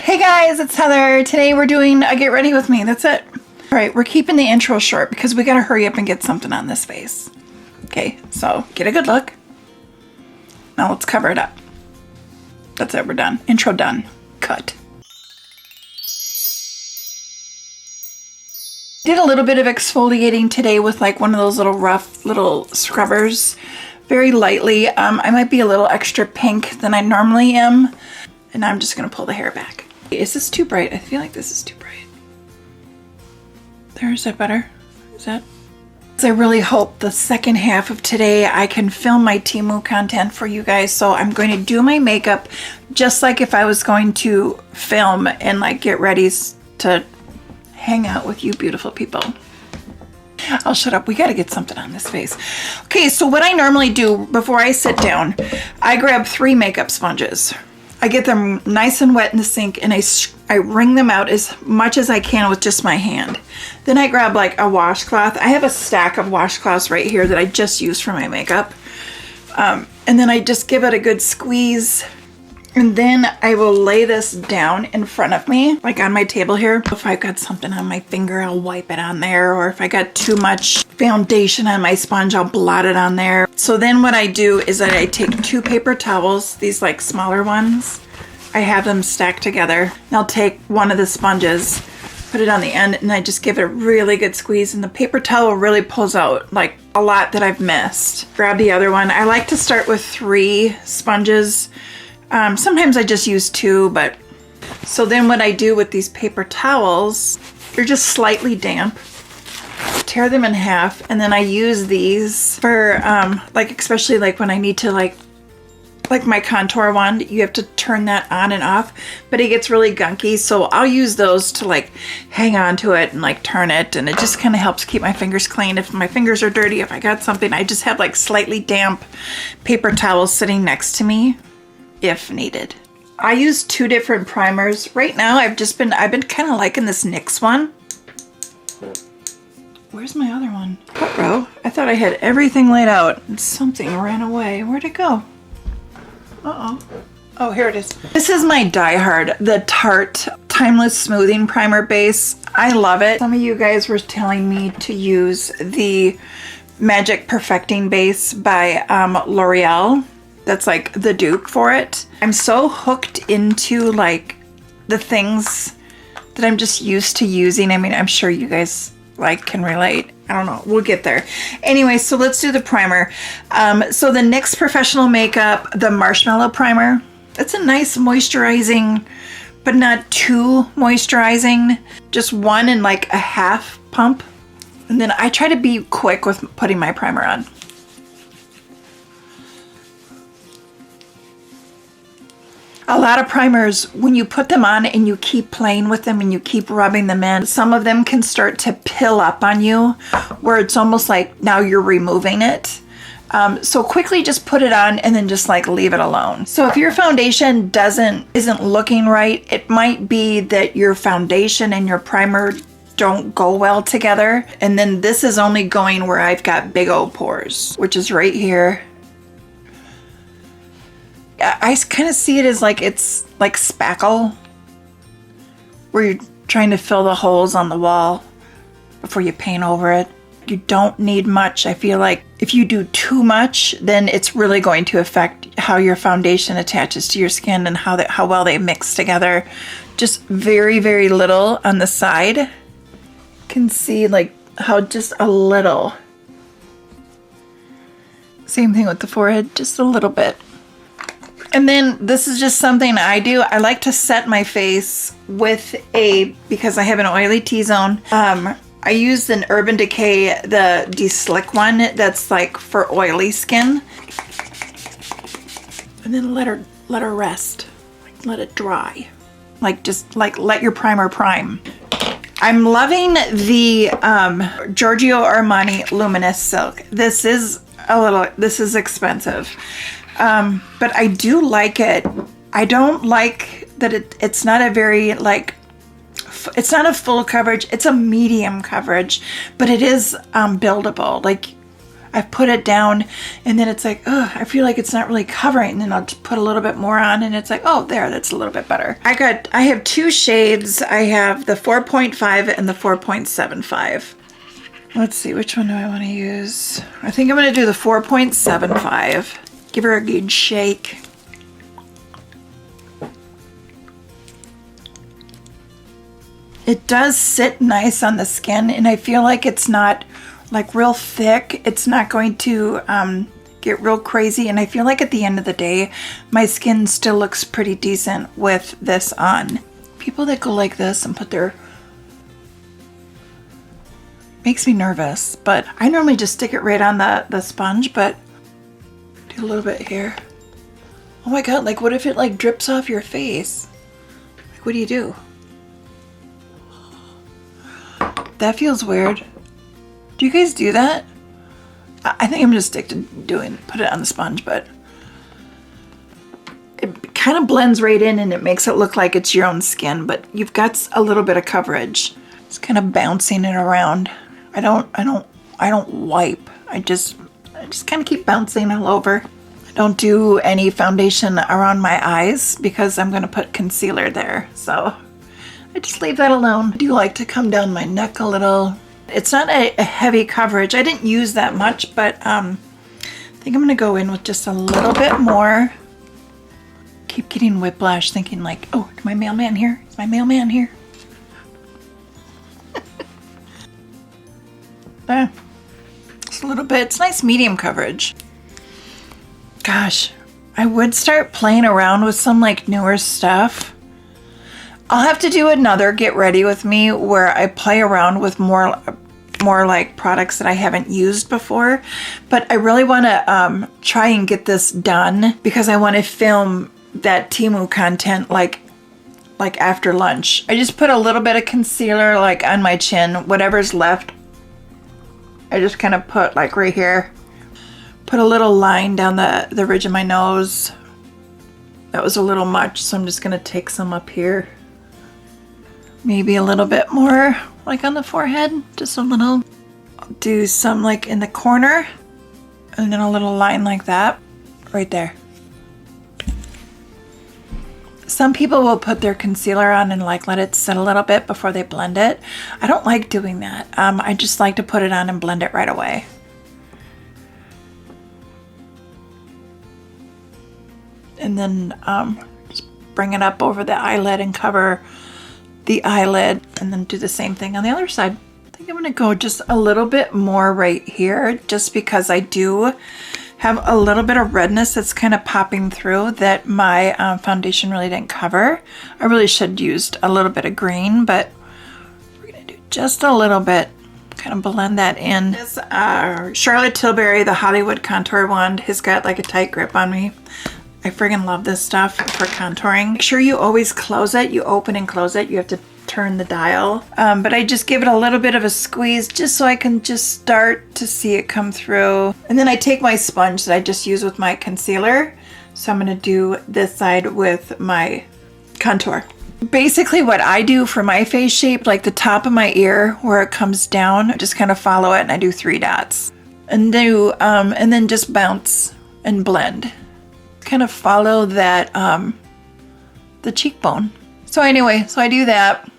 Hey guys, it's Heather. Today we're doing a get ready with me. That's it. All right, we're keeping the intro short because we gotta hurry up and get something on this face. Okay, so get a good look. Now let's cover it up. That's it, we're done. Intro done. Cut. Did a little bit of exfoliating today with like one of those little rough little scrubbers. Very lightly. I might be a little extra pink than I normally am. And I'm just gonna pull the hair back. Is this too bright? I feel like this is too bright. There, is that better? Is that? I really hope the second half of today I can film my TEMU content for you guys. So I'm going to do my makeup just like if I was going to film and like get ready to hang out with you beautiful people. I'll shut up. We got to get something on this face. Okay, so what I normally do before I sit down, I grab 3 makeup sponges. I get them nice and wet in the sink and I wring them out as much as I can with just my hand. Then I grab like a washcloth. I have a stack of washcloths right here that I just use for my makeup. And then I just give it a good squeeze. And then I will lay this down in front of me, like on my table here. If I've got something on my finger, I'll wipe it on there. Or if I got too much foundation on my sponge, I'll blot it on there. So then what I do is that I take 2 paper towels, these like smaller ones. I have them stacked together. And I'll take one of the sponges, put it on the end, and I just give it a really good squeeze. And the paper towel really pulls out like a lot that I've missed. Grab the other one. I like to start with 3 sponges. Sometimes I just use 2, but so then what I do with these paper towels, they're just slightly damp. Tear them in half, and then I use these for like especially like when I need to like my contour wand, you have to turn that on and off, but it gets really gunky, so I'll use those to like hang on to it and like turn it, and it just kind of helps keep my fingers clean. If my fingers are dirty, if I got something, I just have like slightly damp paper towels sitting next to me if needed. I use 2 different primers. Right now I've been kind of liking this NYX one. Where's my other one? Uh-oh, I thought I had everything laid out and something ran away. Where'd it go? Uh-oh. Oh, here it is. This is my Die Hard, the Tarte Timeless Smoothing Primer Base. I love it. Some of you guys were telling me to use the Magic Perfecting Base by L'Oreal. That's like the dupe for it. I'm so hooked into like the things that I'm just used to using. I mean, I'm sure you guys like can relate. I don't know, we'll get there. Anyway, so let's do the primer. So the NYX Professional Makeup, the Marshmallow Primer. It's a nice moisturizing, but not too moisturizing. Just 1 and like a half pump. And then I try to be quick with putting my primer on. A lot of primers, when you put them on and you keep playing with them and you keep rubbing them in, some of them can start to pill up on you where it's almost like now you're removing it. So quickly just put it on and then just like leave it alone. So if your foundation isn't looking right, it might be that your foundation and your primer don't go well together. And then this is only going where I've got big old pores, which is right here. I kind of see it as like it's like spackle, where you're trying to fill the holes on the wall before you paint over it. You don't need much. I feel like if you do too much, then it's really going to affect how your foundation attaches to your skin and how well they mix together. Just very, very little on the side. You can see like how just a little. Same thing with the forehead, just a little bit. And then this is just something I do. I like to set my face with because I have an oily T-zone. I use an Urban Decay, the De-Slick one that's like for oily skin. And then let her rest. Like, let it dry. Like just like let your primer prime. I'm loving the Giorgio Armani Luminous Silk. This is expensive. But I do like it. I don't like that it's not a very like, it's not a full coverage. It's a medium coverage, but it is buildable. Like I've put it down and then it's like, oh, I feel like it's not really covering. And then I'll just put a little bit more on and it's like, oh, there, that's a little bit better. I have two shades. I have the 4.5 and the 4.75. Let's see, which one do I want to use? I think I'm going to do the 4.75. Give her a good shake. It does sit nice on the skin, and I feel like it's not like real thick. It's not going to get real crazy, and I feel like at the end of the day, my skin still looks pretty decent with this on. People that go like this and put their... makes me nervous, but I normally just stick it right on the sponge, but do a little bit here. Oh my god, like what if it like drips off your face? Like what do you do? That feels weird. Do you guys do that? I think I'm gonna stick to put it on the sponge, but it kind of blends right in and it makes it look like it's your own skin, but you've got a little bit of coverage. It's kind of bouncing it around. I don't wipe. I just kind of keep bouncing all over. I don't do any foundation around my eyes because I'm gonna put concealer there, so I just leave that alone. I do like to come down my neck a little. It's not a heavy coverage. I didn't use that much, but I think I'm gonna go in with just a little bit more. Keep getting whiplash thinking like, oh, is my mailman here? Is my mailman here? There. Just a little bit. It's nice medium coverage. Gosh, I would start playing around with some like newer stuff. I'll have to do another get ready with me where I play around with more like products that I haven't used before, but I really want to try and get this done because I want to film that TEMU content like after lunch. I just put a little bit of concealer like on my chin, whatever's left. I just kind of put like right here, put a little line down the ridge of my nose. That was a little much, so I'm just gonna take some up here. Maybe a little bit more like on the forehead, just a little. I'll do some like in the corner and then a little line like that right there. Some people will put their concealer on and like let it sit a little bit before they blend it. I don't like doing that. I just like to put it on and blend it right away. And then just bring it up over the eyelid and cover the eyelid, and then do the same thing on the other side. I think I'm gonna go just a little bit more right here, just because I do have a little bit of redness that's kind of popping through that my foundation really didn't cover. I really should have used a little bit of green, but we're gonna do just a little bit, kind of blend that in. This Charlotte Tilbury, the Hollywood contour wand, has got like a tight grip on me. I friggin' love this stuff for contouring. Make sure you always close it. You open and close it. You have to turn the dial. But I just give it a little bit of a squeeze just so I can just start to see it come through. And then I take my sponge that I just use with my concealer. So I'm gonna do this side with my contour. Basically what I do for my face shape, like the top of my ear where it comes down, I just kind of follow it and I do 3 dots. And then just bounce and blend. Kind of follow that the cheekbone. So anyway, so I do that.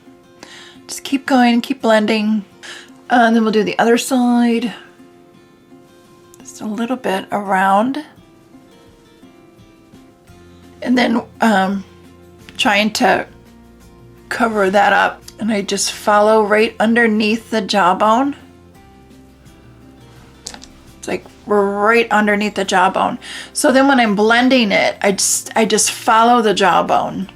Just keep going, keep blending. And then we'll do the other side. Just a little bit around. And then trying to cover that up. And I just follow right underneath the jawbone. It's like right underneath the jawbone. So then when I'm blending it, I just follow the jawbone.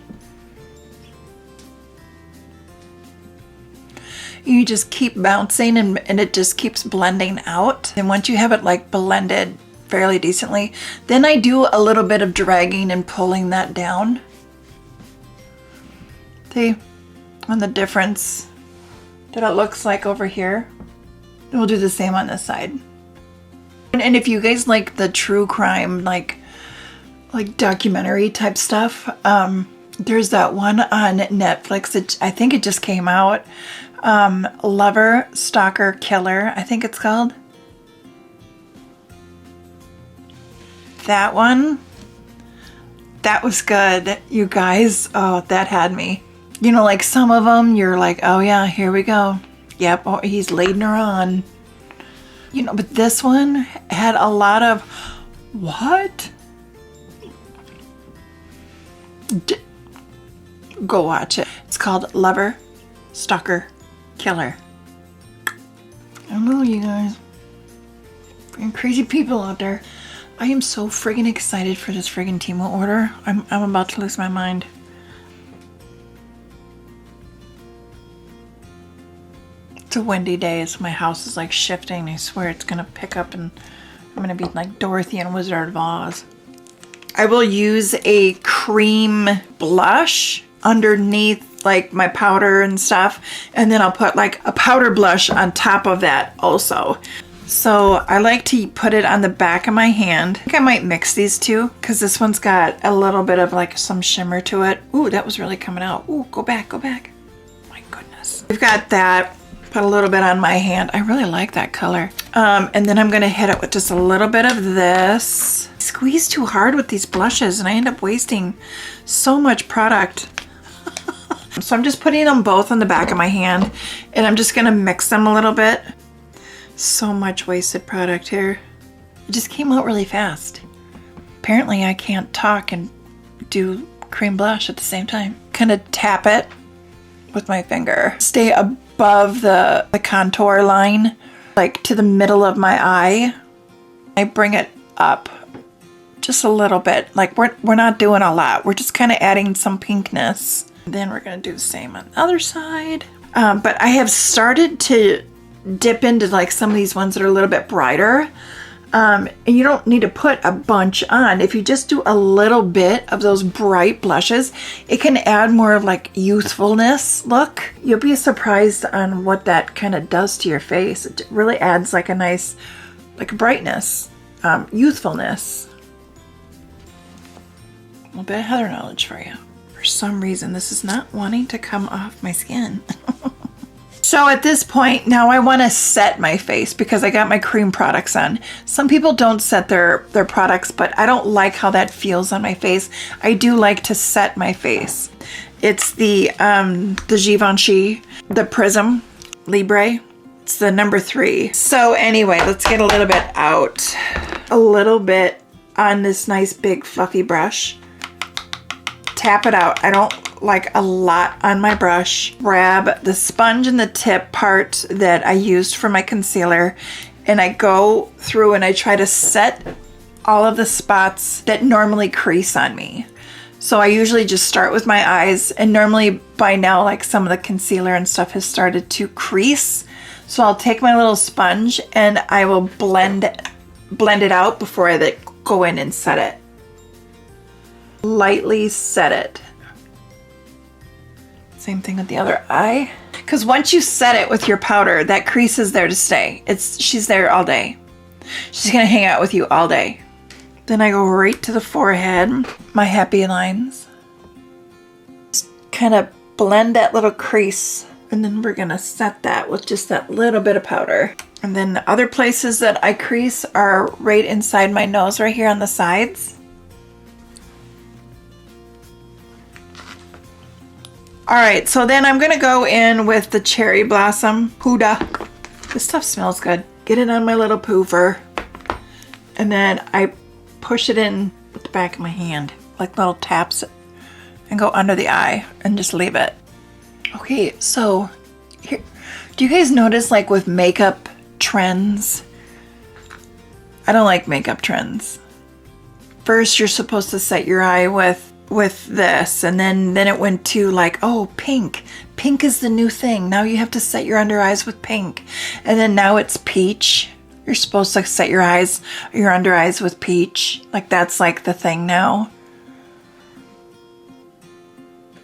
You just keep bouncing and it just keeps blending out. And once you have it like blended fairly decently, then I do a little bit of dragging and pulling that down. See on the difference that it looks like over here. And we'll do the same on this side. And if you guys like the true crime, like documentary type stuff, there's that one on Netflix. I think it just came out. Lover, Stalker, Killer, I think it's called. that one, that was good, you guys. Oh, that had me. You know, like some of them, you're like, oh yeah, here we go. Yep, oh, he's leading her on. You know, but this one had a lot of, what? Go watch it. It's called Lover, Stalker, Killer. I don't know, you guys. Freaking crazy people out there. I am so friggin' excited for this friggin' TEMU order. I'm about to lose my mind. It's a windy day, so my house is like shifting. I swear it's gonna pick up and I'm gonna be like Dorothy and Wizard of Oz. I will use a cream blush underneath like my powder and stuff, and then I'll put like a powder blush on top of that also. So I like to put it on the back of my hand. I think I might mix these two because this one's got a little bit of like some shimmer to it. Ooh, that was really coming out. Ooh, go back, go back. My goodness. We've got that. Put a little bit on my hand. I really like that color. And then I'm gonna hit it with just a little bit of this. I squeeze too hard with these blushes and I end up wasting so much product. So I'm just putting them both on the back of my hand and I'm just gonna mix them a little bit. So much wasted product here. It just came out really fast. Apparently I can't talk and do cream blush at the same time. Kind of tap it with my finger. Stay above the contour line, like to the middle of my eye. I bring it up just a little bit. Like we're not doing a lot. We're just kind of adding some pinkness. Then we're gonna do the same on the other side. But I have started to dip into like some of these ones that are a little bit brighter. And you don't need to put a bunch on. If you just do a little bit of those bright blushes, it can add more of like youthfulness look. You'll be surprised on what that kind of does to your face. It really adds like a nice, like brightness, youthfulness. A little bit of Heather knowledge for you. For some reason, this is not wanting to come off my skin. So at this point, now I want to set my face because I got my cream products on. Some people don't set their products, but I don't like how that feels on my face. I do like to set my face. It's the Givenchy, the Prism Libre. It's the number 3. So anyway, let's get a little bit out. A little bit on this nice big fluffy brush. Tap it out. I don't like a lot on my brush. Grab the sponge and the tip part that I used for my concealer and I go through and I try to set all of the spots that normally crease on me. So I usually just start with my eyes, and normally by now like some of the concealer and stuff has started to crease. So I'll take my little sponge and I will blend it out before I go in and set it. Lightly set it. Same thing with the other eye. Because once you set it with your powder, that crease is there to stay. She's there all day. She's gonna hang out with you all day. Then I go right to the forehead, my happy lines. Just kind of blend that little crease, and then we're gonna set that with just that little bit of powder. And then the other places that I crease are right inside my nose, right here on the sides. All right, so then I'm gonna go in with the Cherry Blossom Huda. This stuff smells good. Get it on my little poofer. And then I push it in with the back of my hand, like little taps, and go under the eye and just leave it. Okay, so here, do you guys notice like with makeup trends? I don't like makeup trends. First, you're supposed to set your eye with this, and then it went to like, oh, pink is the new thing. Now you have to set your under eyes with pink. And then now it's peach. You're supposed to set your under eyes with peach. Like that's like the thing now.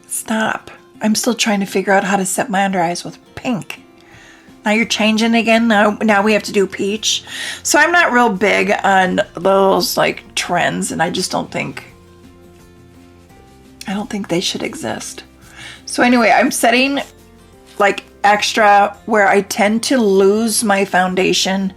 Stop. I'm still trying to figure out how to set my under eyes with pink. Now you're changing again. Now we have to do peach. So I'm not real big on those like trends, and I just don't think they should exist. So anyway, I'm setting like extra where I tend to lose my foundation,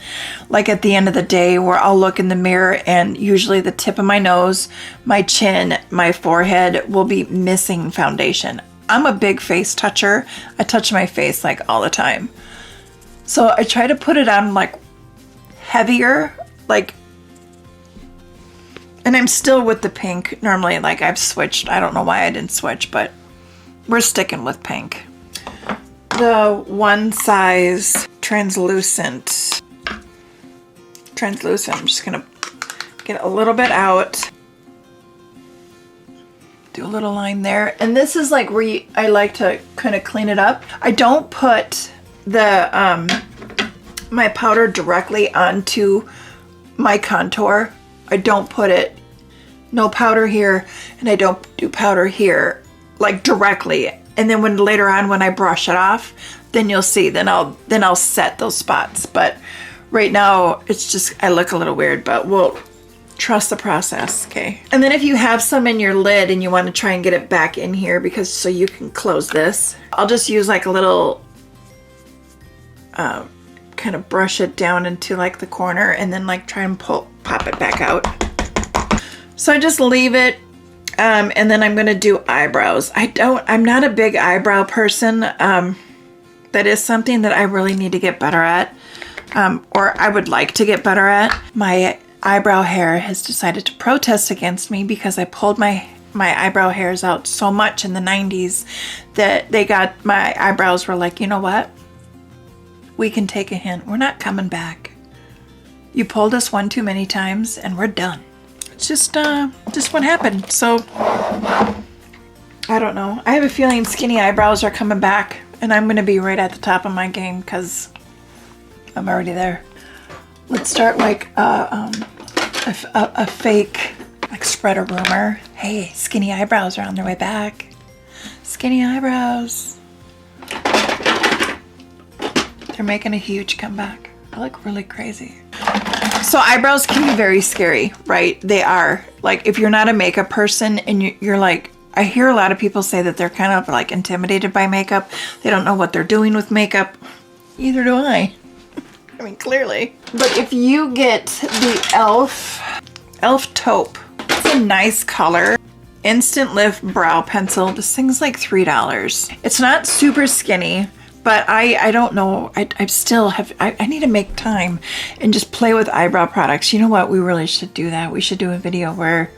like at the end of the day, where I'll look in the mirror and usually the tip of my nose, my chin, my forehead will be missing foundation. I'm a big face toucher. I touch my face like all the time. So I try to put it on like heavier, like, and I'm still with the pink. Normally, like I've switched. I don't know why I didn't switch, but we're sticking with pink. The one size translucent. I'm just gonna get a little bit out. Do a little line there. And this is like where I like to kind of clean it up. I don't put the my powder directly onto my contour. I don't put it, no powder here, and I don't do powder here, like directly. And then when later on when I brush it off, then you'll see, then I'll set those spots. But right now it's just, I look a little weird, but we'll trust the process, okay? And then if you have some in your lid and you want to try and get it back in here, because so you can close this, I'll just use like a little kind of brush it down into like the corner and then like try and pop it back out. So I just leave it. And then I'm going to do eyebrows. I'm not a big eyebrow person. That is something that I really need to get better at. Or I would like to get better at. My eyebrow hair has decided to protest against me because I pulled my eyebrow hairs out so much in the 90s that my eyebrows were like, you know what? We can take a hint. We're not coming back. You pulled us one too many times and we're done. It's just what happened. So I don't know. I have a feeling skinny eyebrows are coming back and I'm gonna be right at the top of my game because I'm already there. Let's start like a fake, like spread a rumor. Hey, skinny eyebrows are on their way back. Skinny eyebrows. They're making a huge comeback. I look really crazy. So eyebrows can be very scary, right? They are. Like if you're not a makeup person and you're like, I hear a lot of people say that they're kind of like intimidated by makeup. They don't know what they're doing with makeup. Neither do I. I mean, clearly. But if you get the e.l.f. taupe, it's a nice color. Instant Lift Brow Pencil. This thing's like $3. It's not super skinny. But I don't know, I need to make time and just play with eyebrow products. You know what, we really should do that. We should do a video where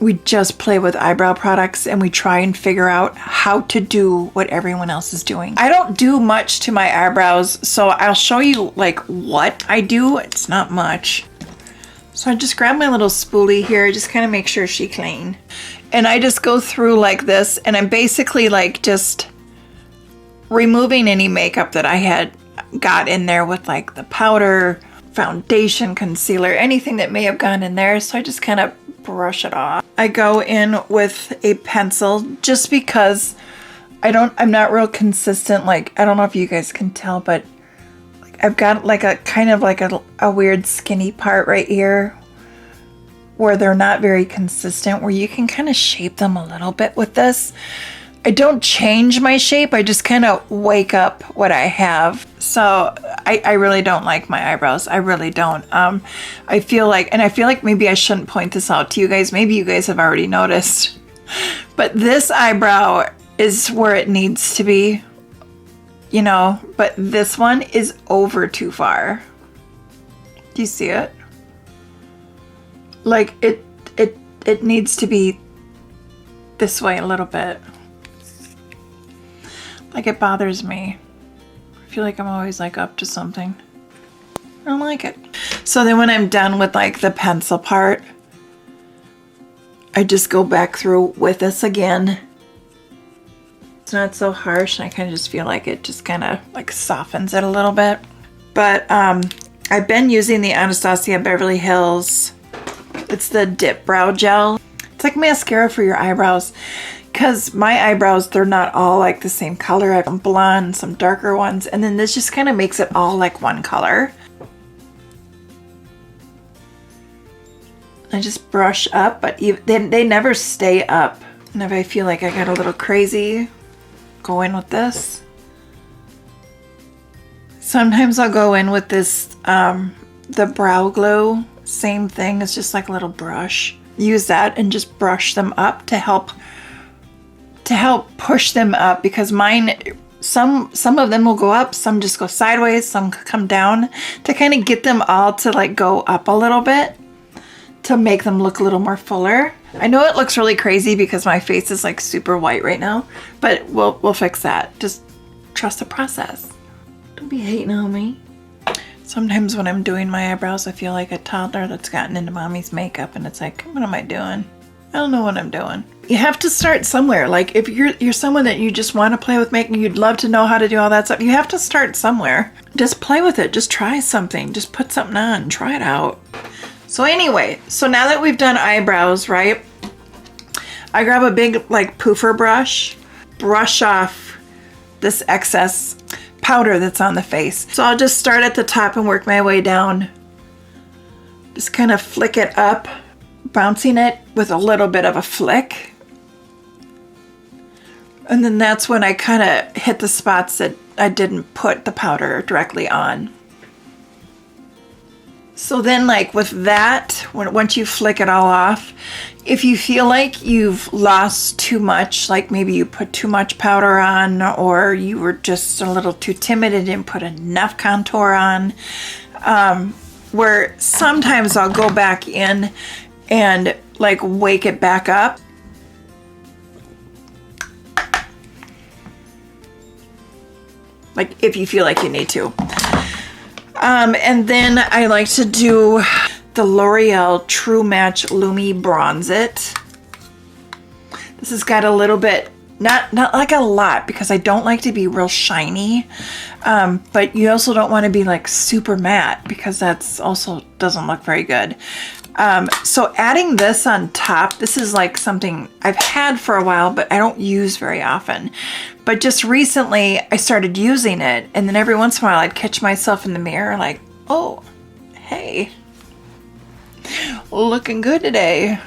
we just play with eyebrow products and we try and figure out how to do what everyone else is doing. I don't do much to my eyebrows, so I'll show you like what I do. It's not much. So I just grab my little spoolie here, just kind of make sure she's clean. And I just go through like this and I'm basically like just removing any makeup that I had got in there with like the powder, foundation, concealer, anything that may have gone in there. So I just kind of brush it off. I go in with a pencil just because I'm not real consistent. Like, I don't know if you guys can tell, but like I've got like a kind of like a weird skinny part right here where they're not very consistent, where you can kind of shape them a little bit with this. I don't change my shape, I just kind of wake up what I have. So I really don't like my eyebrows. I really don't. I feel like maybe I shouldn't point this out to you guys. Maybe you guys have already noticed. But this eyebrow is where it needs to be, you know, but this one is over too far. Do you see it? Like it needs to be this way a little bit. Like it bothers me. I feel like I'm always like up to something. I don't like it. So then when I'm done with like the pencil part, I just go back through with this again. It's not so harsh and I kind of just feel like it just kind of like softens it a little bit. But I've been using the Anastasia Beverly Hills. It's the Dip Brow Gel. It's like mascara for your eyebrows. Because my eyebrows, they're not all like the same color. I have some blonde, some darker ones, and then this just kind of makes it all like one color. I just brush up, but they never stay up. And if I feel like I got a little crazy, go in with this. Sometimes I'll go in with this, the brow glue, same thing, it's just like a little brush. Use that and just brush them up to help push them up, because mine, some of them will go up, some just go sideways, some come down, to kind of get them all to like go up a little bit to make them look a little more fuller. I know it looks really crazy because my face is like super white right now, but we'll fix that. Just trust the process. Don't be hating on me. Sometimes when I'm doing my eyebrows, I feel like a toddler that's gotten into mommy's makeup, and it's like, what am I doing? I don't know what I'm doing. You have to start somewhere. Like if you're someone that you just want to play with makeup, you'd love to know how to do all that stuff, you have to start somewhere. Just play with it. Just try something. Just put something on. Try it out. So anyway, so now that we've done eyebrows, right? I grab a big like poofer brush, brush off this excess powder that's on the face. So I'll just start at the top and work my way down. Just kind of flick it up, bouncing it with a little bit of a flick. And then that's when I kind of hit the spots that I didn't put the powder directly on. So then like with that, once you flick it all off, if you feel like you've lost too much, like maybe you put too much powder on, or you were just a little too timid and didn't put enough contour on, where sometimes I'll go back in and like wake it back up. Like if you feel like you need to. And then I like to do the L'Oreal True Match Lumi Bronze It. This has got a little bit, not like a lot, because I don't like to be real shiny. But you also don't want to be like super matte, because that's also doesn't look very good. So adding this on top, this is like something I've had for a while, but I don't use very often. But just recently I started using it, and then every once in a while I'd catch myself in the mirror like, oh, hey, looking good today.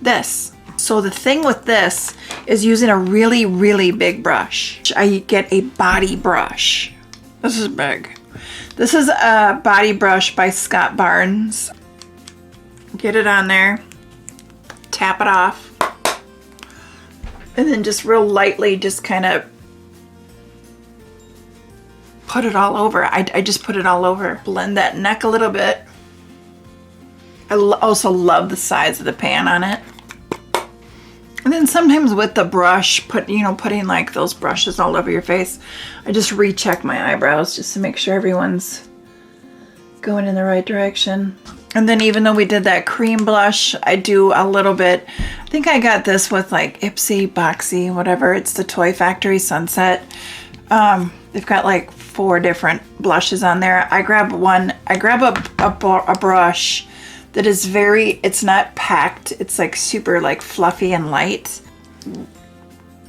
This. So the thing with this is using a really, really big brush. I get a body brush. This is big. This is a body brush by Scott Barnes. Get it on there, tap it off, and then just real lightly just kind of put it all over. I just put it all over. Blend that neck a little bit. I also love the size of the pan on it. And then sometimes with the brush, putting like those brushes all over your face, I just recheck my eyebrows just to make sure everyone's going in the right direction. And then even though we did that cream blush, I do a little bit, I think I got this with like Ipsy, Boxy, whatever. It's the Toy Factory Sunset. They've got like 4 different blushes on there. I grab a brush that is it's not packed. It's like super like fluffy and light. A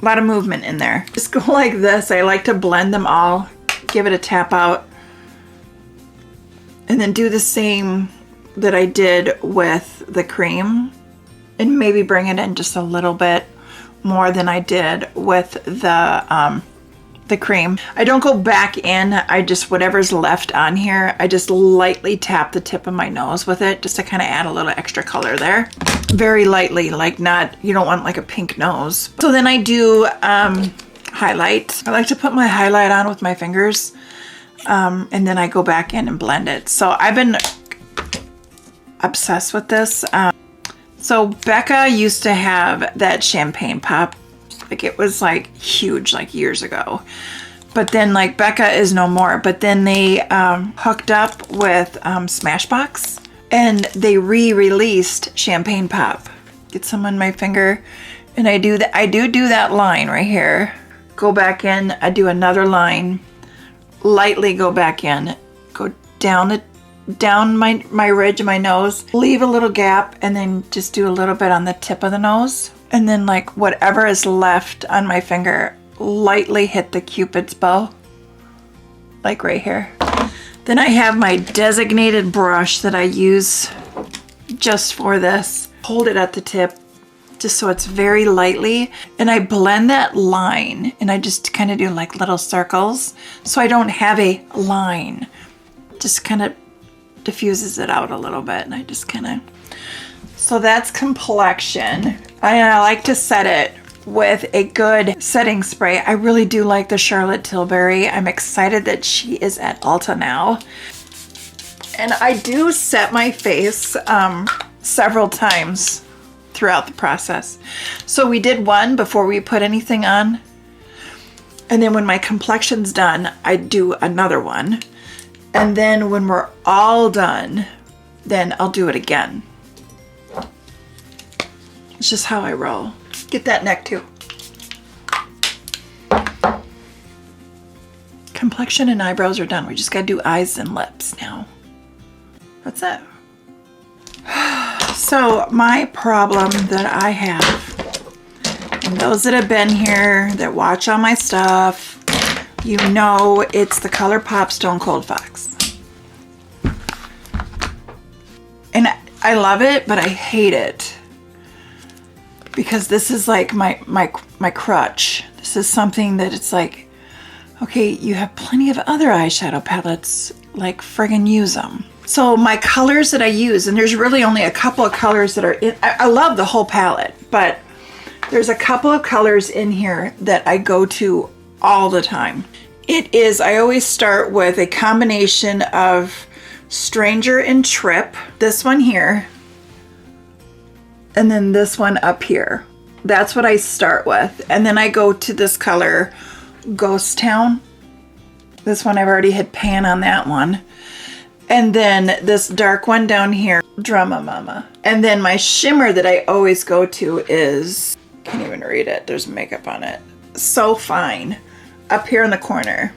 lot of movement in there. Just go like this. I like to blend them all, give it a tap out, and then do the same that I did with the cream, and maybe bring it in just a little bit more than I did with the cream. I don't go back in. I just, whatever's left on here, I just lightly tap the tip of my nose with it just to kind of add a little extra color there. Very lightly, like not, you don't want like a pink nose. So then I do highlight. I like to put my highlight on with my fingers, and then I go back in and blend it. So I've been obsessed with this. So Becca used to have that champagne pop. Like it was like huge, like years ago. But then like Becca is no more. But then they hooked up with Smashbox, and they re-released Champagne Pop. Get some on my finger, and I do that. I do that line right here. Go back in. I do another line. Lightly go back in. Go down my ridge of my nose. Leave a little gap, and then just do a little bit on the tip of the nose. And then like whatever is left on my finger, lightly hit the Cupid's bow, like right here. Then I have my designated brush that I use just for this. Hold it at the tip, just so it's very lightly. And I blend that line and I just kind of do like little circles. So I don't have a line. Just kind of diffuses it out a little bit. And I just kind of, so that's complexion. I like to set it with a good setting spray. I really do like the Charlotte Tilbury. I'm excited that she is at Ulta now. And I do set my face several times throughout the process. So we did one before we put anything on. And then when my complexion's done, I do another one. And then when we're all done, then I'll do it again. It's just how I roll. Get that neck too. Complexion and eyebrows are done. We just gotta do eyes and lips now. That's it. So my problem that I have, and those that have been here, that watch all my stuff, you know it's the ColourPop Stone Cold Fox. And I love it, but I hate it. Because this is like my crutch. This is something that it's like, okay, you have plenty of other eyeshadow palettes, like friggin' use them. So my colors that I use, and there's really only a couple of colors that are in, I love the whole palette, but there's a couple of colors in here that I go to all the time. It is, I always start with a combination of Stranger and Trip, this one here, and then this one up here. That's what I start with. And then I go to this color, Ghost Town. This one I've already hit pan on that one. And then this dark one down here, Drama Mama. And then my shimmer that I always go to is, can't even read it, there's makeup on it. So Fine, up here in the corner.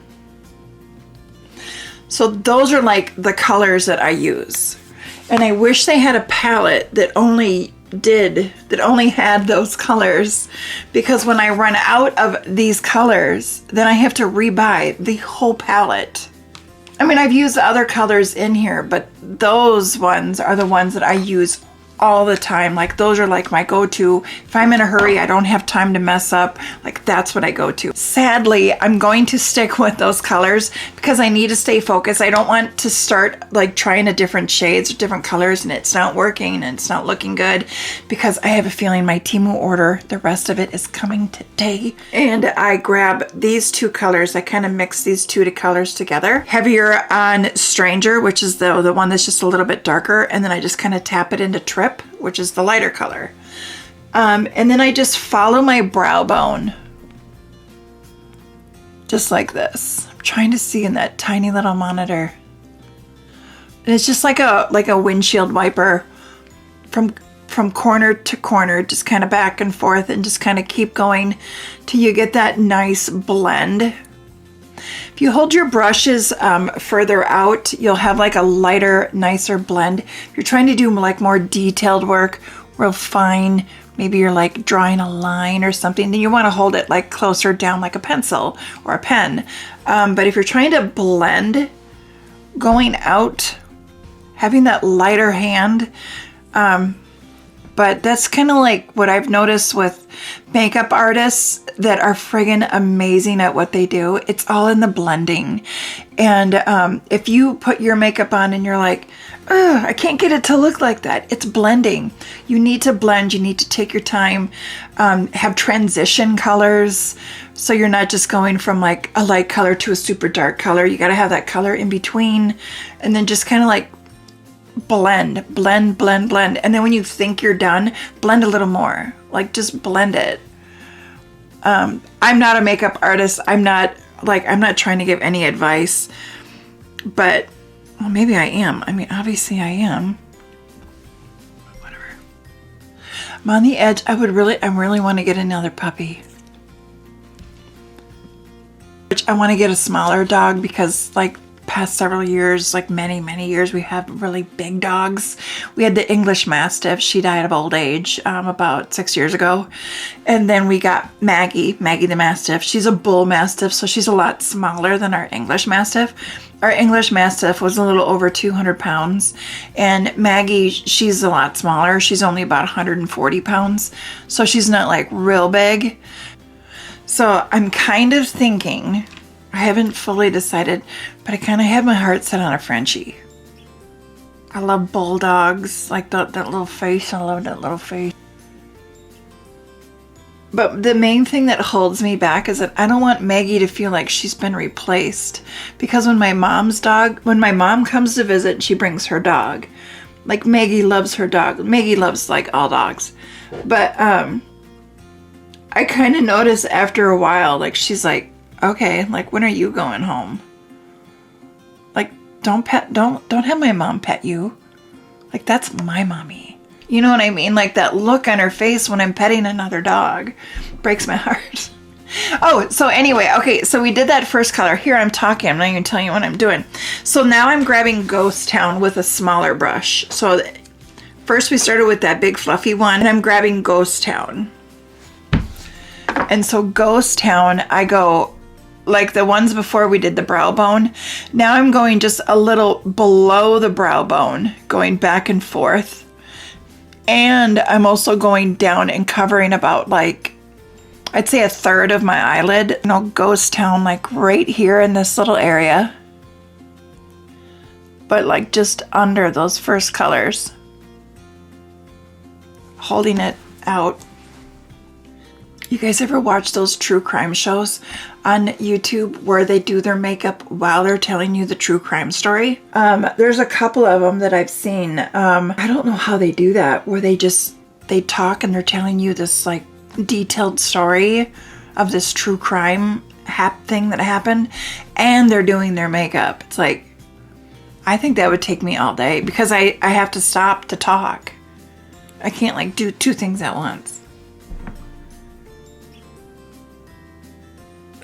So those are like the colors that I use. And I wish they had a palette that only had those colors, because when I run out of these colors, then I have to rebuy the whole palette. I mean, I've used other colors in here, but those ones are the ones that I use all the time. Like those are like my go-to. If I'm in a hurry, I don't have time to mess up, like that's what I go to. Sadly, I'm going to stick with those colors because I need to stay focused. I don't want to start like trying a different shades or different colors and it's not working and it's not looking good, because I have a feeling my TEMU order, the rest of it is coming today. And I grab these two colors. I kind of mix these two colors together. Heavier on Stranger, which is the one that's just a little bit darker, and then I just kind of tap it into Trip, which is the lighter color. And then I just follow my brow bone. Just like this. I'm trying to see in that tiny little monitor. And it's just like a windshield wiper from corner to corner, just kind of back and forth, and just kind of keep going till you get that nice blend. If you hold your brushes further out, you'll have like a lighter, nicer blend. If you're trying to do like more detailed work, real fine, maybe you're like drawing a line or something, then you want to hold it like closer down like a pencil or a pen. But if you're trying to blend, going out, having that lighter hand, but that's kind of like what I've noticed with makeup artists that are friggin' amazing at what they do. It's all in the blending. And if you put your makeup on and you're like, ugh, I can't get it to look like that, it's blending. You need to blend. You need to take your time, have transition colors. So you're not just going from like a light color to a super dark color. You got to have that color in between, and then just kind of like blend, blend, blend, blend. And then when you think you're done, blend a little more. Like just blend it. I'm not a makeup artist. I'm not trying to give any advice, but well, maybe I am. I mean, obviously I am. Whatever. I'm on the edge. I really want to get another puppy. Which I want to get a smaller dog because like past several years, like many, many years, we have really big dogs. We had the English Mastiff. She died of old age about 6 years ago. And then we got Maggie the Mastiff. She's a bull Mastiff, so she's a lot smaller than our English Mastiff. Our English Mastiff was a little over 200 pounds. And Maggie, she's a lot smaller. She's only about 140 pounds. So she's not like real big. So I'm kind of thinking, I haven't fully decided, but I kind of have my heart set on a Frenchie. I love bulldogs, like that little face. I love that little face. But the main thing that holds me back is that I don't want Maggie to feel like she's been replaced. Because when my mom comes to visit, she brings her dog. Like Maggie loves her dog. Maggie loves like all dogs. But I kind of notice after a while, like she's like, okay, like when are you going home? Like don't have my mom pet you. Like that's my mommy. You know what I mean? Like that look on her face when I'm petting another dog breaks my heart. Oh, so anyway, okay, so we did that first color. Here I'm talking, I'm not even telling you what I'm doing. So now I'm grabbing Ghost Town with a smaller brush. So first we started with that big fluffy one, and I'm grabbing Ghost Town. And so Ghost Town, I go like the ones before we did the brow bone. Now I'm going just a little below the brow bone, going back and forth. And I'm also going down and covering about like, I'd say a third of my eyelid. And I'll Ghost Town like right here in this little area. But like just under those first colors. Holding it out. You guys ever watch those true crime shows on YouTube where they do their makeup while they're telling you the true crime story? There's a couple of them that I've seen. I don't know how they do that, where they talk and they're telling you this like detailed story of this true crime thing that happened, and they're doing their makeup. It's like, I think that would take me all day because I have to stop to talk. I can't like do two things at once.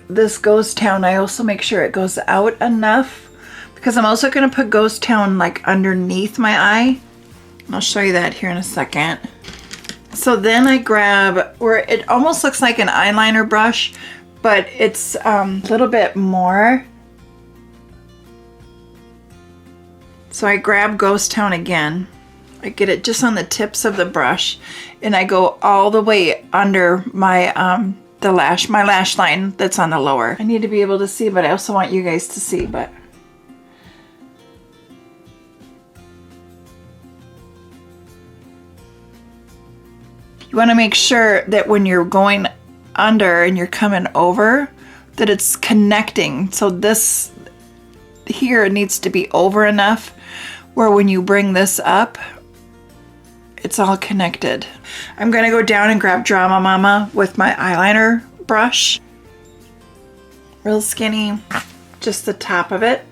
This Ghost Town, I also make sure it goes out enough because I'm also going to put Ghost Town like underneath my eye. I'll show you that here in a second. So then I grab where it almost looks like an eyeliner brush, but it's a little bit more. So I grab Ghost Town again. I get it just on the tips of the brush, and I go all the way under my my lash line that's on the lower. I need to be able to see, but I also want you guys to see, but you want to make sure that when you're going under and you're coming over, that it's connecting. So this here needs to be over enough where when you bring this up, it's all connected. I'm gonna go down and grab Drama Mama with my eyeliner brush. Real skinny, just the top of it.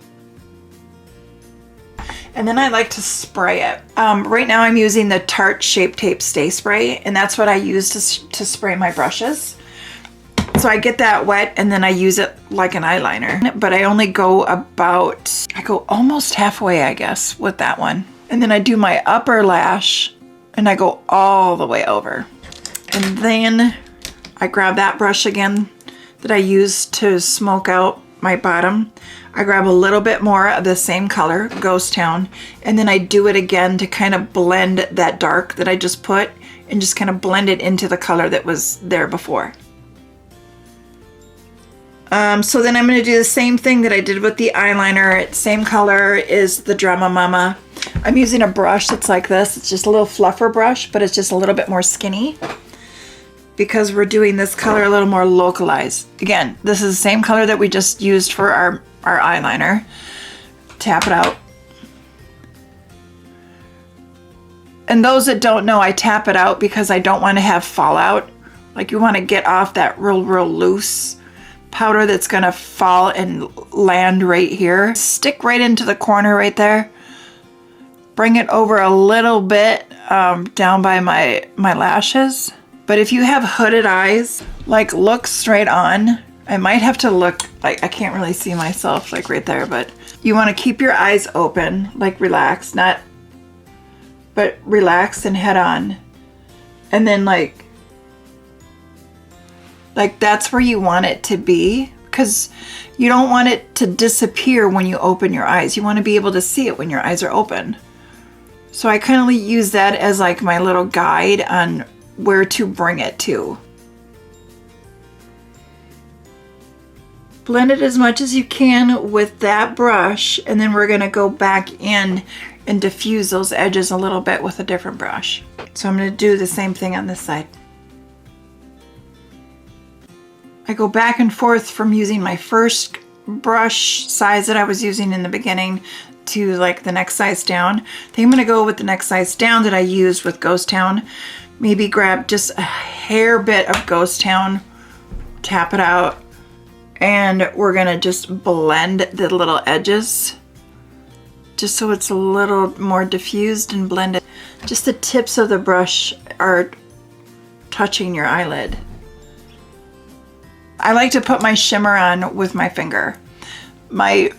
And then I like to spray it. Right now I'm using the Tarte Shape Tape Stay Spray, and that's what I use to spray my brushes. So I get that wet and then I use it like an eyeliner. But I only go I go almost halfway, I guess, with that one. And then I do my upper lash and I go all the way over. And then I grab that brush again that I use to smoke out my bottom. I grab a little bit more of the same color, Ghost Town, and then I do it again to kind of blend that dark that I just put and just kind of blend it into the color that was there before. So then I'm going to do the same thing that I did with the eyeliner. Same color is the Drama Mama. I'm using a brush that's like this. It's just a little fluffer brush, but it's just a little bit more skinny because we're doing this color a little more localized. Again, this is the same color that we just used for our eyeliner. Tap it out. And those that don't know, I tap it out because I don't want to have fallout. Like you want to get off that real loose powder that's gonna fall and land right here. Stick right into the corner right there. Bring it over a little bit down by my lashes. But if you have hooded eyes, like look straight on. I might have to look like I can't really see myself like right there, but you want to keep your eyes open, like relaxed, but relaxed and head on. And then like that's where you want it to be, because you don't want it to disappear when you open your eyes. You want to be able to see it when your eyes are open. So I kind of use that as like my little guide on where to bring it to. Blend it as much as you can with that brush, and then we're gonna go back in and diffuse those edges a little bit with a different brush. So I'm gonna do the same thing on this side. I go back and forth from using my first brush size that I was using in the beginning to like the next size down. I think I'm gonna go with the next size down that I used with Ghost Town. Maybe grab just a hair bit of Ghost Town, tap it out, and we're gonna just blend the little edges just so it's a little more diffused and blended. Just the tips of the brush are touching your eyelid. I like to put my shimmer on with my finger. I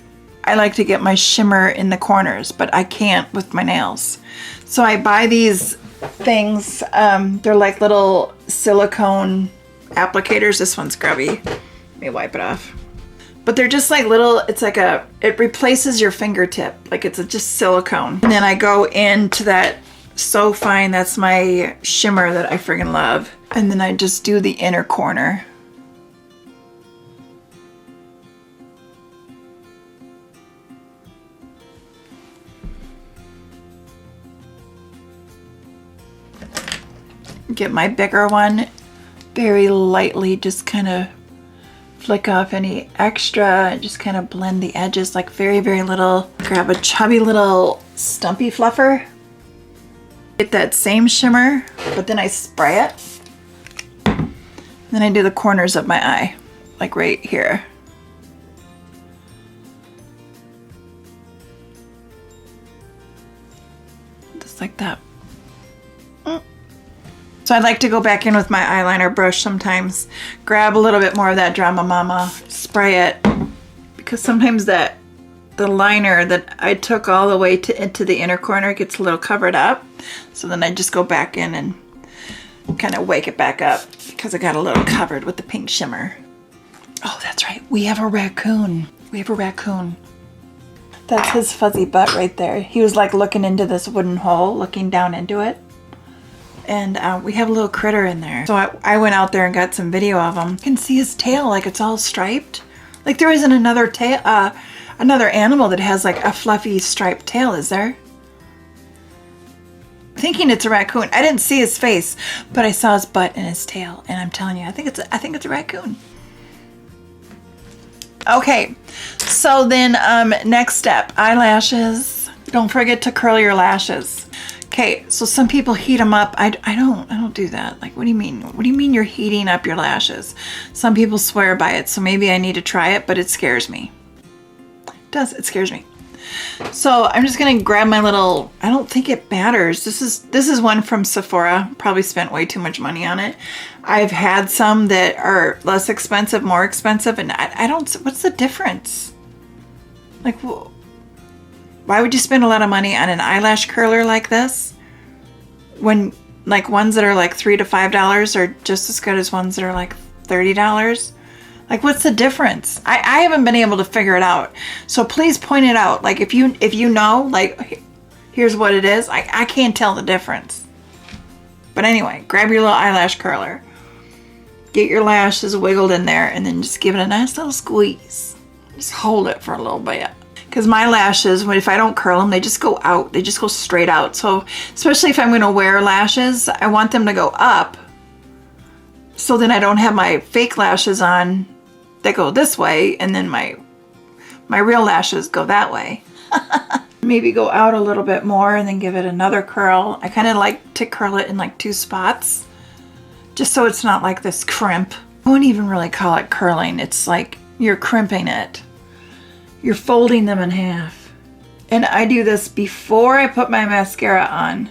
like to get my shimmer in the corners, but I can't with my nails. So I buy these things, they're like little silicone applicators. This one's grubby. Let me wipe it off. But they're just like little, it's like it replaces your fingertip. Like it's just silicone. And then I go into that So Fine, that's my shimmer that I friggin' love. And then I just do the inner corner. Get my bigger one, very lightly just kind of flick off any extra and just kind of blend the edges like very, very little. Grab a chubby little stumpy fluffer. Get that same shimmer, but then I spray it. Then I do the corners of my eye, like right here. Just like that. So I like to go back in with my eyeliner brush sometimes, grab a little bit more of that Drama Mama, spray it, because sometimes the liner that I took all the way into the inner corner gets a little covered up. So then I just go back in and kind of wake it back up because I got a little covered with the pink shimmer. Oh, that's right. We have a raccoon. We have a raccoon. That's his fuzzy butt right there. He was like looking into this wooden hole, looking down into it. And we have a little critter in there. So I went out there and got some video of him. You can see his tail, like it's all striped. Like there isn't another tail, another animal that has like a fluffy striped tail, is there? Thinking it's a raccoon. I didn't see his face, but I saw his butt and his tail, and I'm telling you, I think it's a raccoon. Okay, so then next step, eyelashes. Don't forget to curl your lashes. Okay, so some people heat them up. I don't do that. Like, what do you mean? What do you mean you're heating up your lashes? Some people swear by it, so maybe I need to try it, but it scares me. It scares me. So I'm just gonna grab my little, I don't think it matters. This is one from Sephora. Probably spent way too much money on it. I've had some that are less expensive, more expensive, and I don't, what's the difference? Like, why would you spend a lot of money on an eyelash curler like this when like ones that are like $3 to $5 are just as good as ones that are like $30? Like, what's the difference? I haven't been able to figure it out. So please point it out. Like if you know, like here's what it is. I can't tell the difference. But anyway, grab your little eyelash curler. Get your lashes wiggled in there and then just give it a nice little squeeze. Just hold it for a little bit. Because my lashes, if I don't curl them, they just go out. They just go straight out. So especially if I'm going to wear lashes, I want them to go up. So then I don't have my fake lashes on that go this way. And then my real lashes go that way. Maybe go out a little bit more and then give it another curl. I kind of like to curl it in like 2 spots. Just so it's not like this crimp. I wouldn't even really call it curling. It's like you're crimping it. You're folding them in half. And I do this before I put my mascara on.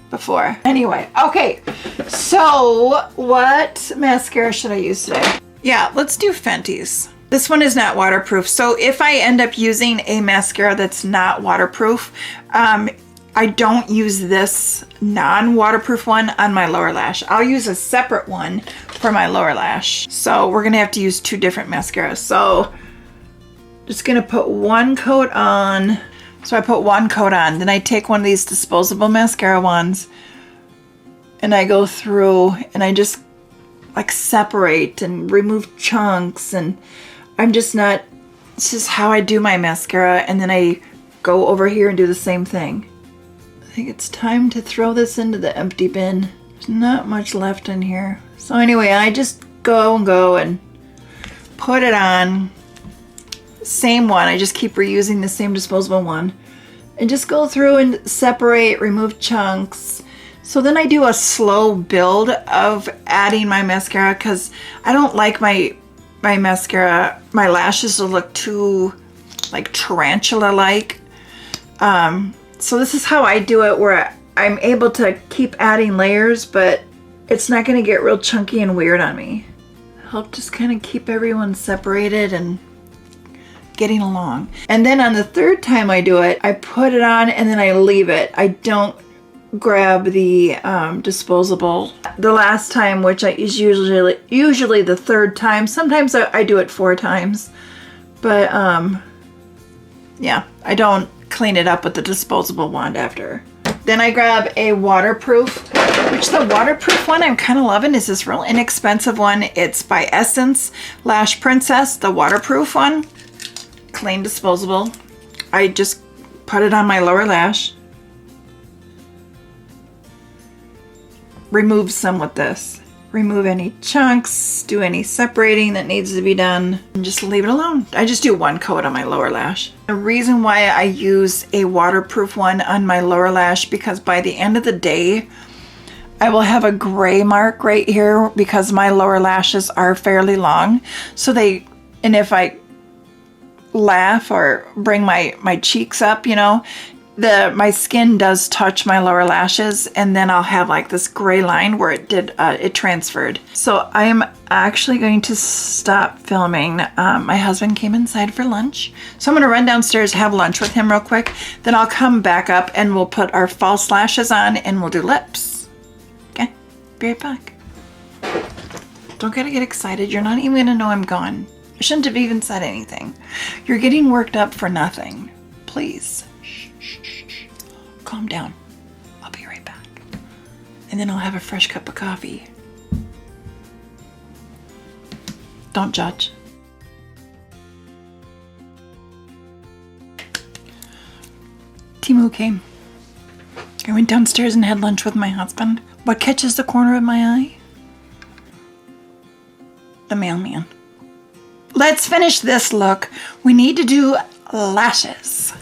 Before. Anyway, okay. So what mascara should I use today? Yeah, let's do Fenty's. This one is not waterproof. So if I end up using a mascara that's not waterproof, I don't use this non-waterproof one on my lower lash. I'll use a separate one for my lower lash. So we're gonna have to use 2 different mascaras. So just gonna put 1 coat on. So I put 1 coat on, then I take one of these disposable mascara ones and I go through and I just like separate and remove chunks, and I'm just not, it's just how I do my mascara, and then I go over here and do the same thing. I think it's time to throw this into the empty bin. There's not much left in here. So anyway, I just go and put it on. Same one, I just keep reusing the same disposable one. And just go through and separate, remove chunks. So then I do a slow build of adding my mascara, because I don't like my mascara, my lashes to look too like tarantula-like. So this is how I do it, where I'm able to keep adding layers, but it's not going to get real chunky and weird on me. Help just kind of keep everyone separated and getting along. And then on the 3rd time I do it, I put it on and then I leave it. I don't grab the disposable. The last time, which is usually the 3rd time. Sometimes I do it 4 times, but yeah, I don't clean it up with the disposable wand after. Then I grab a waterproof, which the waterproof one I'm kind of loving is this real inexpensive one. It's by Essence Lash Princess, the waterproof one. Clean disposable. I just put it on my lower lash. Remove some with this. Remove any chunks, do any separating that needs to be done, and just leave it alone. I just do 1 coat on my lower lash. The reason why I use a waterproof one on my lower lash, because by the end of the day, I will have a gray mark right here because my lower lashes are fairly long. So and if I laugh or bring my cheeks up, you know, my skin does touch my lower lashes, and then I'll have like this gray line where it transferred. So I am actually going to stop filming. My husband came inside for lunch, so I'm going to run downstairs, have lunch with him real quick, then I'll come back up and we'll put our false lashes on and we'll do lips. Okay, be right back. Don't gotta get excited. You're not even gonna know I'm gone. I shouldn't have even said anything. You're getting worked up for nothing. Please. Calm down. I'll be right back. And then I'll have a fresh cup of coffee. Don't judge. TEMU came. I went downstairs and had lunch with my husband. What catches the corner of my eye? The mailman. Let's finish this look. We need to do lashes.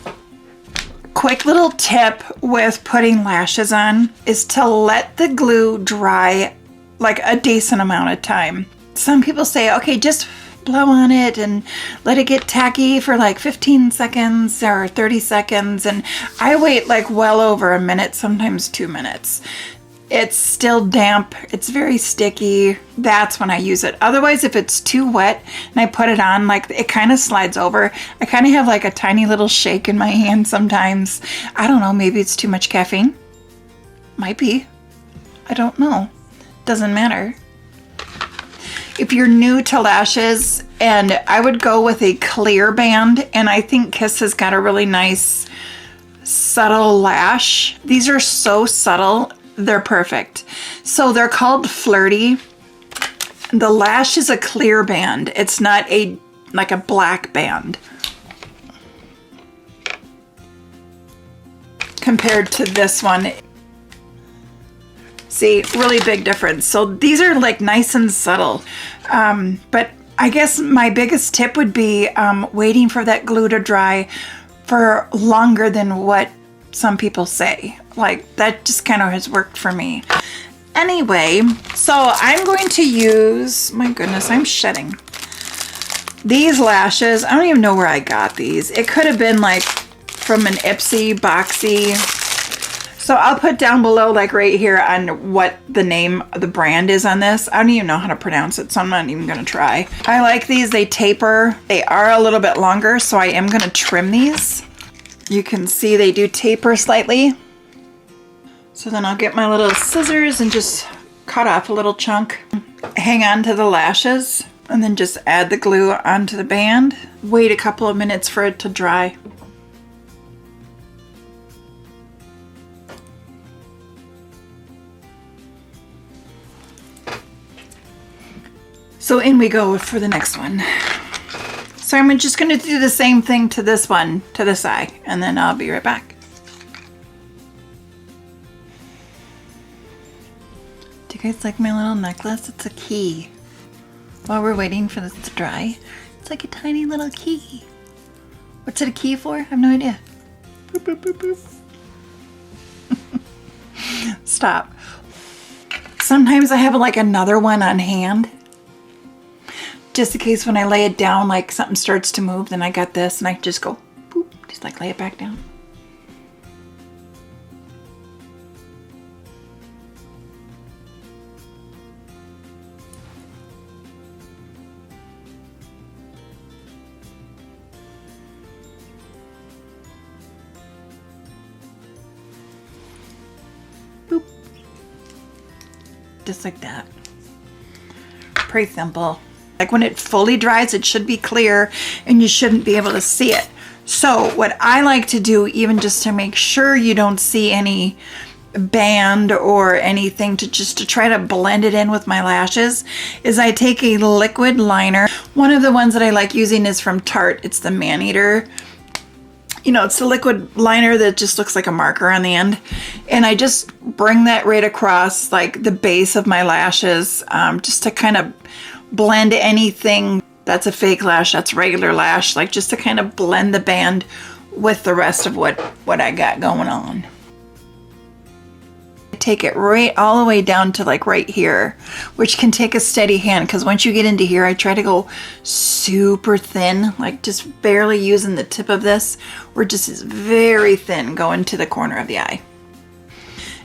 Quick little tip with putting lashes on is to let the glue dry like a decent amount of time. Some people say, okay, just blow on it and let it get tacky for like 15 seconds or 30 seconds. And I wait like well over a minute, sometimes 2 minutes. It's still damp, it's very sticky. That's when I use it. Otherwise, if it's too wet and I put it on, like it kind of slides over. I kind of have like a tiny little shake in my hand sometimes. I don't know, maybe it's too much caffeine. Might be. I don't know. Doesn't matter. If you're new to lashes, and I would go with a clear band, and I think Kiss has got a really nice subtle lash. These are so subtle. They're perfect. So they're called Flirty. The lash is a clear band. It's not like a black band. Compared to this one. See, really big difference. So these are like nice and subtle. But I guess my biggest tip would be waiting for that glue to dry for longer than what some people say. Like that just kind of has worked for me. Anyway, so I'm going to use, my goodness, I'm shedding. These lashes, I don't even know where I got these. It could have been like from an Ipsy boxy. So So I'll put down below, like right here, on what the name of the brand is on this. I don't even know how to pronounce it, so I'm not even gonna try. I like these, they taper. They are a little bit longer, so I am gonna trim these. You can see they do taper slightly. So then I'll get my little scissors and just cut off a little chunk. Hang on to the lashes and then just add the glue onto the band. Wait a couple of minutes for it to dry. So in we go for the next one. So I'm just gonna do the same thing to this one, to this eye, and then I'll be right back. Do you guys like my little necklace? It's a key. While we're waiting for this to dry, it's like a tiny little key. What's it a key for? I have no idea. Boop, boop, boop, boop. Stop. Sometimes I have like another one on hand. Just in case when I lay it down, like something starts to move, then I got this and I just go, boop, just like lay it back down. Boop. Just like that. Pretty simple. Like when it fully dries, it should be clear and you shouldn't be able to see it. So what I like to do, even just to make sure you don't see any band or anything, to try to blend it in with my lashes, is I take a liquid liner. One of the ones that I like using is from Tarte. It's the Man Eater. You know, it's the liquid liner that just looks like a marker on the end. And I just bring that right across like the base of my lashes, just to kind of blend anything that's a fake lash, that's regular lash, like just to kind of blend the band with the rest of what I got going on. Take it right all the way down to like right here, which can take a steady hand, because once you get into here, I try to go super thin, like just barely using the tip of this, or just is very thin going to the corner of the eye.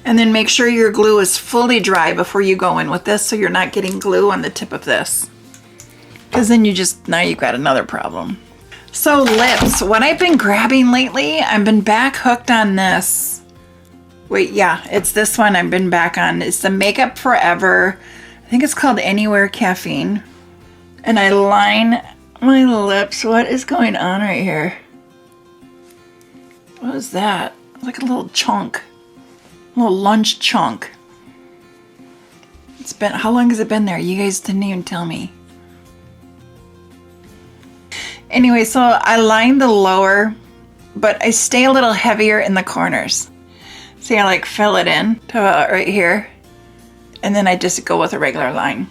And then make sure your glue is fully dry before you go in with this, so you're not getting glue on the tip of this. Because then now you've got another problem. So lips, what I've been grabbing lately, I've been back hooked on this. Wait, yeah, it's this one I've been back on. It's the Makeup Forever. I think it's called Anywhere Caffeine. And I line my lips. What is going on right here? What is that? Like a little chunk. Little lunch chunk. It's been, how long has it been there? You guys didn't even tell me. Anyway, so I line the lower, but I stay a little heavier in the corners. See, I like fill it in to about right here. And then I just go with a regular line.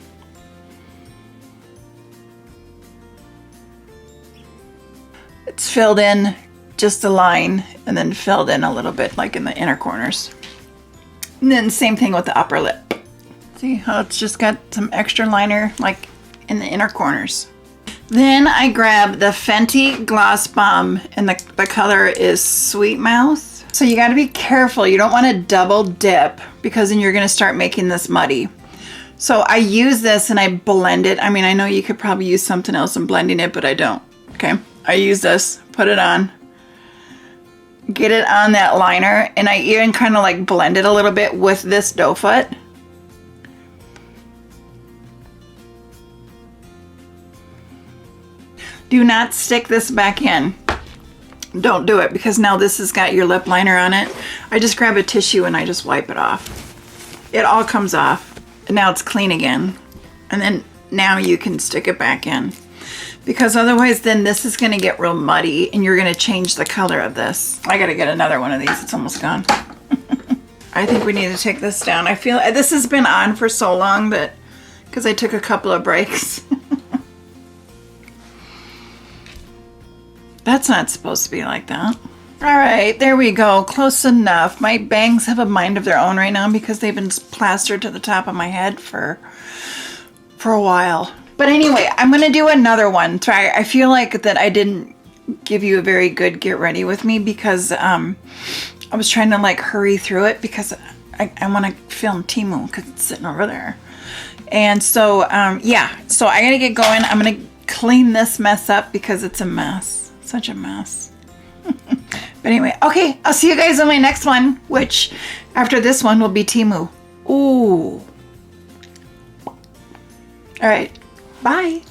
It's filled in, just a line, and then filled in a little bit like in the inner corners. And then same thing with the upper lip. See how it's just got some extra liner like in the inner corners. Then I grab the Fenty Gloss Bomb, and the color is Sweet Mouth. So you got to be careful. You don't want to double dip, because then you're going to start making this muddy. So I use this and I blend it. I mean, I know you could probably use something else in blending it, but I don't. Okay. I use this, put it on. Get it on that liner, and I even kind of like blend it a little bit with this doe foot. Do not stick this back in. Don't do it, because now this has got your lip liner on it. I just grab a tissue and I just wipe it off. It all comes off, and now it's clean again. And then now you can stick it back in. Because otherwise then this is going to get real muddy and you're going to change the color of this. I got to get another one of these. It's almost gone. I think we need to take this down. I feel this has been on for so long that, because I took a couple of breaks. That's not supposed to be like that. All right, there we go. Close enough. My bangs have a mind of their own right now because they've been plastered to the top of my head for a while. But anyway, I'm going to do another one. I feel like that I didn't give you a very good get ready with me, because a I was trying to like hurry through it because I want to film TEMU because it's sitting over there. And so, yeah, so I gotta get going. I'm gonna clean this mess up because it's a mess. Such a mess. But anyway, okay, I'll see you guys in my next one, which after this one will be TEMU. Ooh. All right, bye.